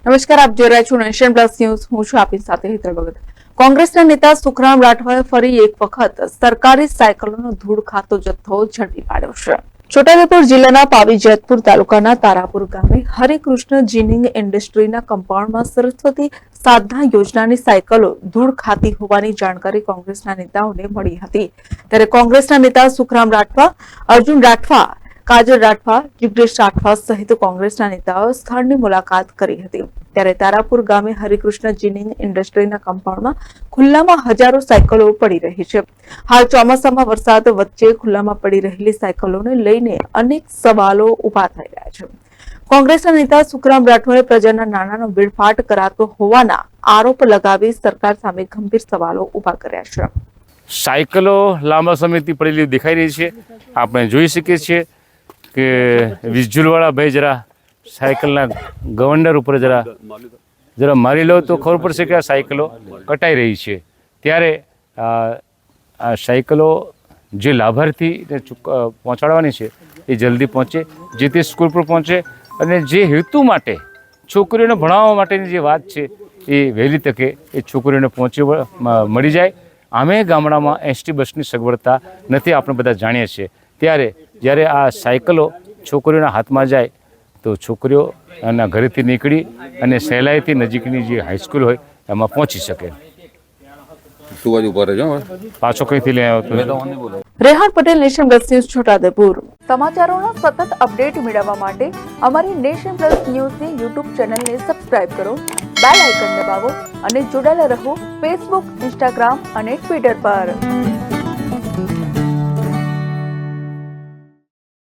નમસ્કાર, આપ જોઈ રહ્યા છો નેશન પ્લસ ન્યૂઝ. હું છું આપની સાથે હેતલ ભગત. કોંગ્રેસના નેતા સુખરામ રાઠવાએ ફરી એક વખત સરકારી સાયકલોનો ધૂળ ખાતો જથ્થો ઝડપી પાડ્યો છે. છોટાઉદેપુર જિલ્લાના પાવી જેતપુર તાલુકાના તારાપુર ગામે હરિકૃષ્ણ જીનિંગ ઇન્ડસ્ટ્રીના કમ્પાઉન્ડમાં સરસ્વતી સાધના યોજનાની સાયકલો ધૂળ ખાતી હોવાની જાણકારી કોંગ્રેસના નેતાઓને મળી હતી. ત્યારે કોંગ્રેસના નેતા સુખરામ રાઠવા, અર્જુન રાઠવા, કાજલ રાઠવા, જિગ્નેશ રાઠવા સહિત કોંગ્રેસના નેતાઓએ સ્થળની મુલાકાત કરી હતી. ત્યારે તારાપુર ગામે હરિકૃષ્ણ જીનિંગ ઇન્ડસ્ટ્રીના કમ્પાઉન્ડમાં ખુલ્લામાં હજારો સાયકલો પડી રહી છે. હાલ ચોમાસામાં વરસાદ વચ્ચે ખુલ્લામાં પડી રહેલી સાયકલોને લઈને અનેક સવાલો ઉભા થઈ રહ્યા છે. કોંગ્રેસના નેતા સુખરામ રાઠવાએ પ્રજાના નાણાંનો વેડફાટ કરાતો હોવાના આરોપ લગાવી સરકાર સામે ગંભીર સવાલો ઉભા કર્યા છે. સાયકલો લાંબા સમયથી પડેલી દેખાઈ રહી છે. આપણે જોઈ શકીએ છીએ કે વિઝ્યુઅલવાળા ભાઈ જરા સાયકલના ગવર્નર ઉપર જરા મારી લો તો ખબર પડશે કે આ સાયકલો કટાઈ રહી છે. ત્યારે આ સાયકલો જે લાભાર્થીને પહોંચાડવાની છે એ જલ્દી પહોંચે, જે તે સ્કૂલ પર પહોંચે અને જે હેતુ માટે છોકરીઓને ભણાવવા માટેની જે વાત છે એ વહેલી તકે એ છોકરીઓને મળી જાય. અમે ગામડામાં એસટી બસની સગવડતા નથી, આપણે બધા જાણીએ છીએ. ત્યારે જ્યારે આ સાયકલો છોકરીઓના હાથમાં જાય તો છોકરીઓ એના ઘરેથી નીકળી અને સહેલાઈથી નજીકની જે હાઈસ્કૂલ હોય એમાં પહોંચી શકે. પાછો કઈથી લઈ આવ્યો? Rehan Patel, nation plus news, Chhotaudepur. સમાચારોના સતત અપડેટ મેળવવા માટે અમારી નેશન પ્લસ ન્યૂઝની યુટ્યુબ ચેનલને સબસ્ક્રાઇબ કરો, બેલ આઇકન દબાવો અને જોડાયેલા રહો ફેસબુક, ઇન્સ્ટાગ્રામ અને ટ્વિટર પર.